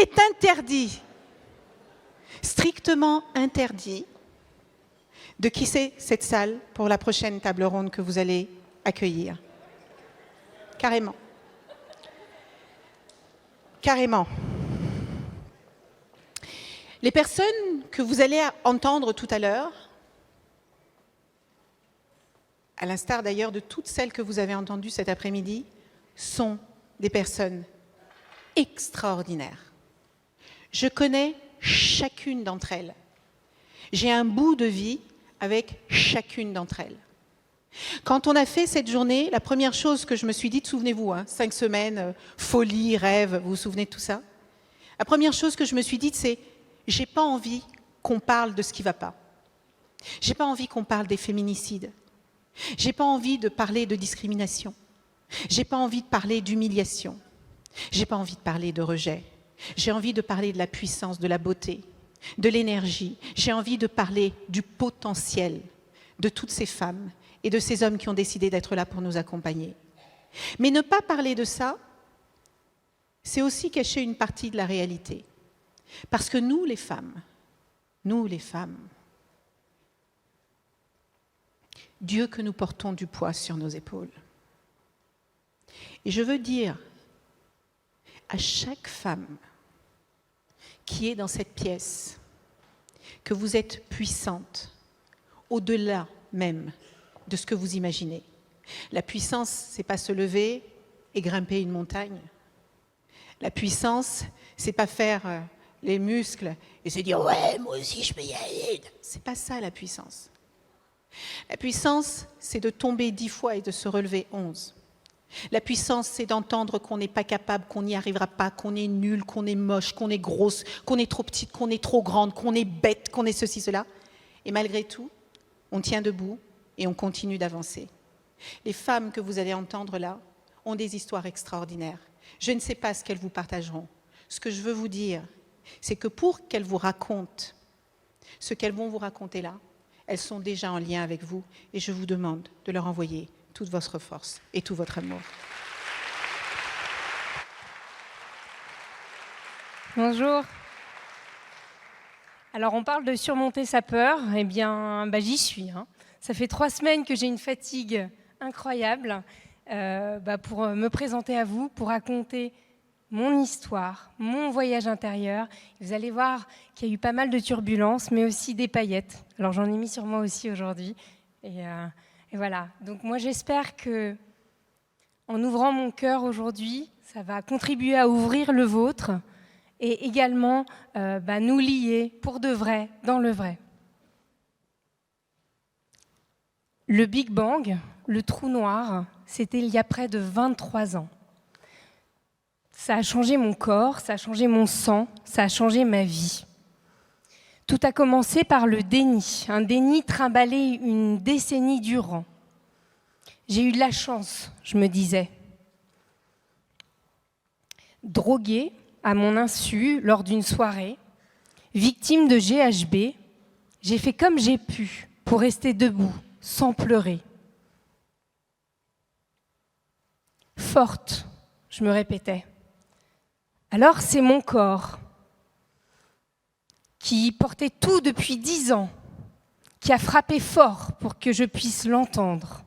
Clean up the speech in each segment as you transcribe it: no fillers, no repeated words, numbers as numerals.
est interdit, strictement interdit, de quitter cette salle pour la prochaine table ronde que vous allez accueillir. Carrément. Carrément. Les personnes que vous allez entendre tout à l'heure, à l'instar d'ailleurs de toutes celles que vous avez entendues cet après-midi, sont des personnes extraordinaires. Je connais chacune d'entre elles. J'ai un bout de vie avec chacune d'entre elles. Quand on a fait cette journée, la première chose que je me suis dite, souvenez-vous, 5 semaines, folie, rêve, vous vous souvenez de tout ça? La première chose que je me suis dite, c'est j'ai pas envie qu'on parle de ce qui va pas. J'ai pas envie qu'on parle des féminicides. J'ai pas envie de parler de discrimination. J'ai pas envie de parler d'humiliation. J'ai pas envie de parler de rejet. J'ai envie de parler de la puissance, de la beauté, de l'énergie. J'ai envie de parler du potentiel de toutes ces femmes et de ces hommes qui ont décidé d'être là pour nous accompagner. Mais ne pas parler de ça, c'est aussi cacher une partie de la réalité. Parce que nous, les femmes, Dieu que nous portons du poids sur nos épaules. Et je veux dire à chaque femme qui est dans cette pièce que vous êtes puissante, au-delà même de ce que vous imaginez. La puissance, c'est pas se lever et grimper une montagne. La puissance, c'est pas faire les muscles et se dire « ouais, moi aussi je peux y aller ». C'est pas ça la puissance. La puissance, c'est de tomber 10 fois et de se relever 11. La puissance, c'est d'entendre qu'on n'est pas capable, qu'on n'y arrivera pas, qu'on est nul, qu'on est moche, qu'on est grosse, qu'on est trop petite, qu'on est trop grande, qu'on est bête, qu'on est ceci, cela. Et malgré tout, on tient debout et on continue d'avancer. Les femmes que vous allez entendre là ont des histoires extraordinaires. Je ne sais pas ce qu'elles vous partageront. Ce que je veux vous dire, c'est que pour qu'elles vous racontent ce qu'elles vont vous raconter là, elles sont déjà en lien avec vous et je vous demande de leur envoyer toute votre force et tout votre amour. Bonjour. Alors on parle de surmonter sa peur, eh bien j'y suis. Ça fait 3 semaines que j'ai une fatigue incroyable pour me présenter à vous, pour raconter mon histoire, mon voyage intérieur. Vous allez voir qu'il y a eu pas mal de turbulences, mais aussi des paillettes. Alors j'en ai mis sur moi aussi aujourd'hui. Et voilà. Donc moi j'espère que, en ouvrant mon cœur aujourd'hui, ça va contribuer à ouvrir le vôtre et également nous lier pour de vrai, dans le vrai. Le Big Bang, le trou noir, c'était il y a près de 23 ans. Ça a changé mon corps, ça a changé mon sang, ça a changé ma vie. Tout a commencé par le déni, un déni trimballé une décennie durant. J'ai eu de la chance, je me disais. Droguée à mon insu lors d'une soirée, victime de GHB, j'ai fait comme j'ai pu pour rester debout, sans pleurer. Forte, je me répétais. Alors c'est mon corps qui portait tout depuis 10 ans, qui a frappé fort pour que je puisse l'entendre.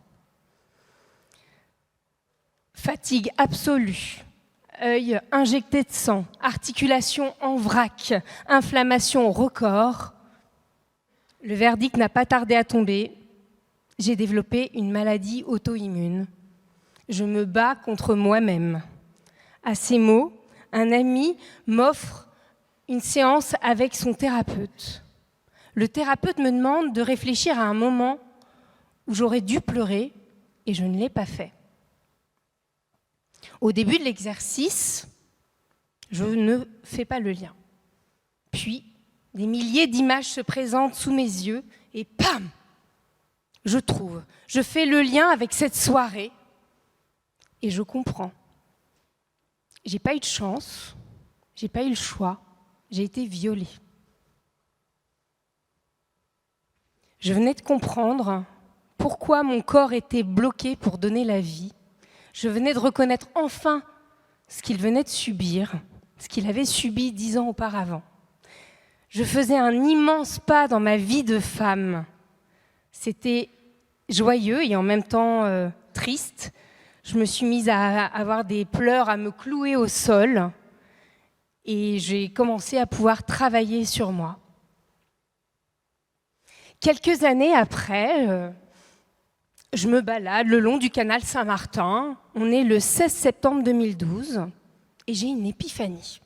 Fatigue absolue, œil injecté de sang, articulation en vrac, inflammation record. Le verdict n'a pas tardé à tomber. J'ai développé une maladie auto-immune. Je me bats contre moi-même. À ces mots, un ami m'offre une séance avec son thérapeute. Le thérapeute me demande de réfléchir à un moment où j'aurais dû pleurer et je ne l'ai pas fait. Au début de l'exercice, je ne fais pas le lien. Puis, des milliers d'images se présentent sous mes yeux et pam, je fais le lien avec cette soirée et je comprends. J'ai pas eu de chance, j'ai pas eu le choix, j'ai été violée. Je venais de comprendre pourquoi mon corps était bloqué pour donner la vie. Je venais de reconnaître enfin ce qu'il venait de subir, ce qu'il avait subi 10 ans auparavant. Je faisais un immense pas dans ma vie de femme. C'était joyeux et en même temps triste. Je me suis mise à avoir des pleurs, à me clouer au sol et j'ai commencé à pouvoir travailler sur moi. Quelques années après, je me balade le long du canal Saint-Martin. On est le 16 septembre 2012 et j'ai une épiphanie,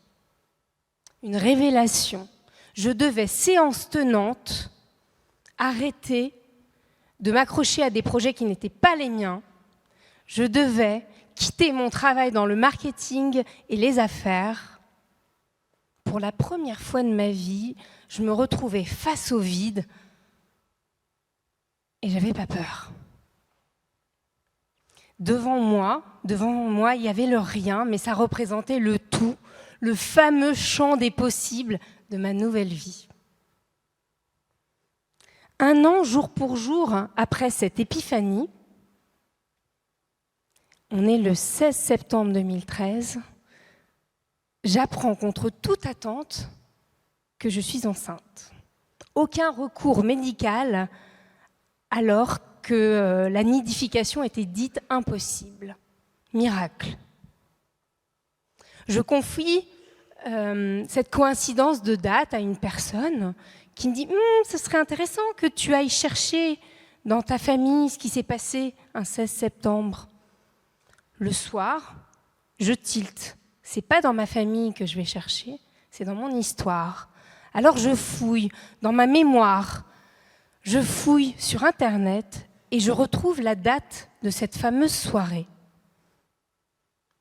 une révélation. Je devais, séance tenante, arrêter de m'accrocher à des projets qui n'étaient pas les miens. Je devais quitter mon travail dans le marketing et les affaires. Pour la première fois de ma vie, je me retrouvais face au vide et j'avais pas peur. Devant moi, il y avait le rien, mais ça représentait le tout, le fameux champ des possibles de ma nouvelle vie. 1 an, jour pour jour, après cette épiphanie, on est le 16 septembre 2013, j'apprends contre toute attente que je suis enceinte. Aucun recours médical alors que la nidification était dite impossible. Miracle. Je confie cette coïncidence de date à une personne qui me dit « ce serait intéressant que tu ailles chercher dans ta famille ce qui s'est passé un 16 septembre. » Le soir, je tilte. C'est pas dans ma famille que je vais chercher, c'est dans mon histoire. Alors je fouille dans ma mémoire, je fouille sur Internet et je retrouve la date de cette fameuse soirée.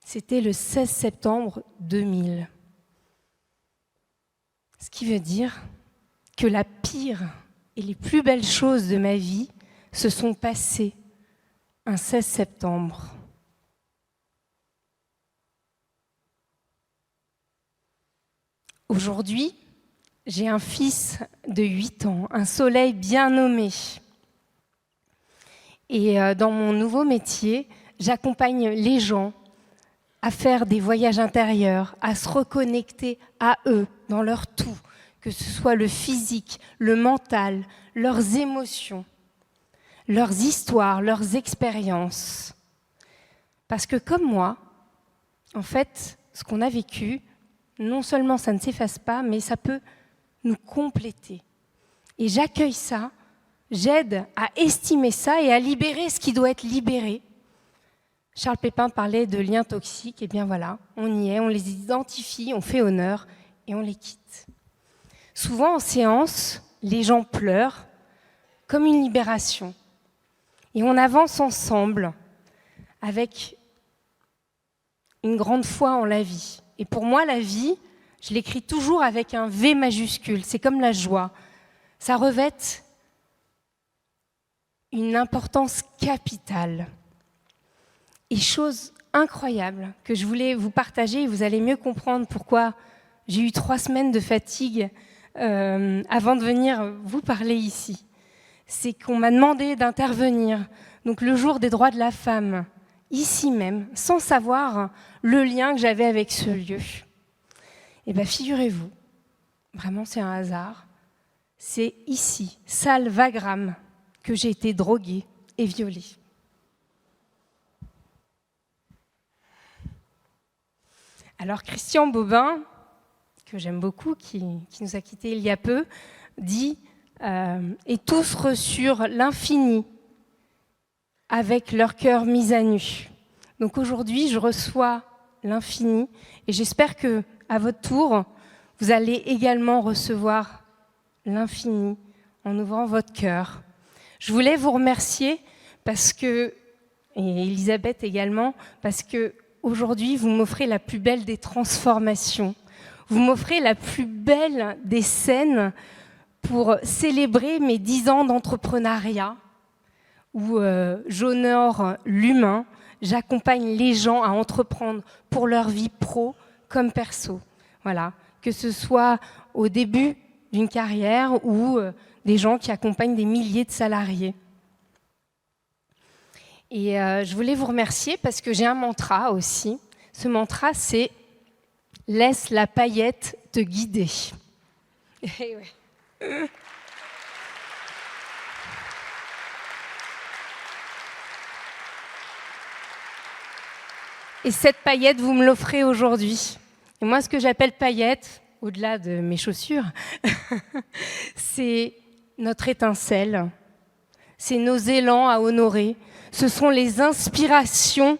C'était le 16 septembre 2000. Ce qui veut dire que la pire et les plus belles choses de ma vie se sont passées un 16 septembre. Aujourd'hui, j'ai un fils de 8 ans, un soleil bien nommé. Et dans mon nouveau métier, j'accompagne les gens à faire des voyages intérieurs, à se reconnecter à eux, dans leur tout, que ce soit le physique, le mental, leurs émotions, leurs histoires, leurs expériences. Parce que comme moi, en fait, ce qu'on a vécu, non seulement ça ne s'efface pas, mais ça peut nous compléter. Et j'accueille ça, j'aide à estimer ça et à libérer ce qui doit être libéré. Charles Pépin parlait de liens toxiques, et bien voilà, on y est, on les identifie, on fait honneur et on les quitte. Souvent en séance, les gens pleurent comme une libération. Et on avance ensemble avec une grande foi en la vie. Et pour moi, la vie, je l'écris toujours avec un V majuscule, c'est comme la joie. Ça revêt une importance capitale. Et chose incroyable que je voulais vous partager, et vous allez mieux comprendre pourquoi j'ai eu 3 semaines de fatigue avant de venir vous parler ici. C'est qu'on m'a demandé d'intervenir, donc le jour des droits de la femme, ici même, sans savoir le lien que j'avais avec ce lieu. Et bien figurez-vous, vraiment c'est un hasard, c'est ici, salle Wagram, que j'ai été droguée et violée. Alors Christian Bobin, que j'aime beaucoup, qui nous a quittés il y a peu, dit « Et tous reçurent l'infini avec leur cœur mis à nu ». Donc aujourd'hui, je reçois l'infini et j'espère qu'à votre tour, vous allez également recevoir l'infini en ouvrant votre cœur. Je voulais vous remercier parce que, et Elisabeth également, parce que aujourd'hui, vous m'offrez la plus belle des transformations. Vous m'offrez la plus belle des scènes pour célébrer mes 10 ans d'entrepreneuriat où j'honore l'humain, j'accompagne les gens à entreprendre pour leur vie pro comme perso. Voilà, que ce soit au début d'une carrière ou des gens qui accompagnent des milliers de salariés. Et je voulais vous remercier parce que j'ai un mantra aussi. Ce mantra, c'est Laisse la paillette te guider. Et ouais. Et cette paillette, vous me l'offrez aujourd'hui. Et moi, ce que j'appelle paillette, au-delà de mes chaussures, c'est notre étincelle, c'est nos élans à honorer, ce sont les inspirations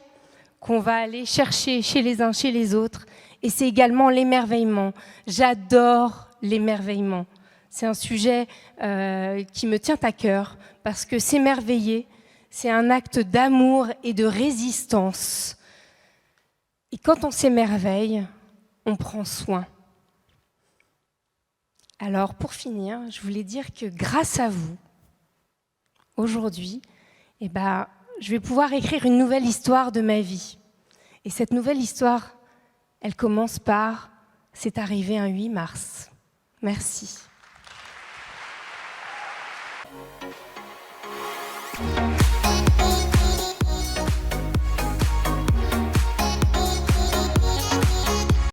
qu'on va aller chercher chez les uns, chez les autres, et c'est également l'émerveillement. J'adore l'émerveillement. C'est un sujet qui me tient à cœur, parce que s'émerveiller, c'est un acte d'amour et de résistance. Et quand on s'émerveille, on prend soin. Alors, pour finir, je voulais dire que grâce à vous, aujourd'hui, je vais pouvoir écrire une nouvelle histoire de ma vie. Et cette nouvelle histoire, elle commence par « C'est arrivé un 8 mars ». Merci.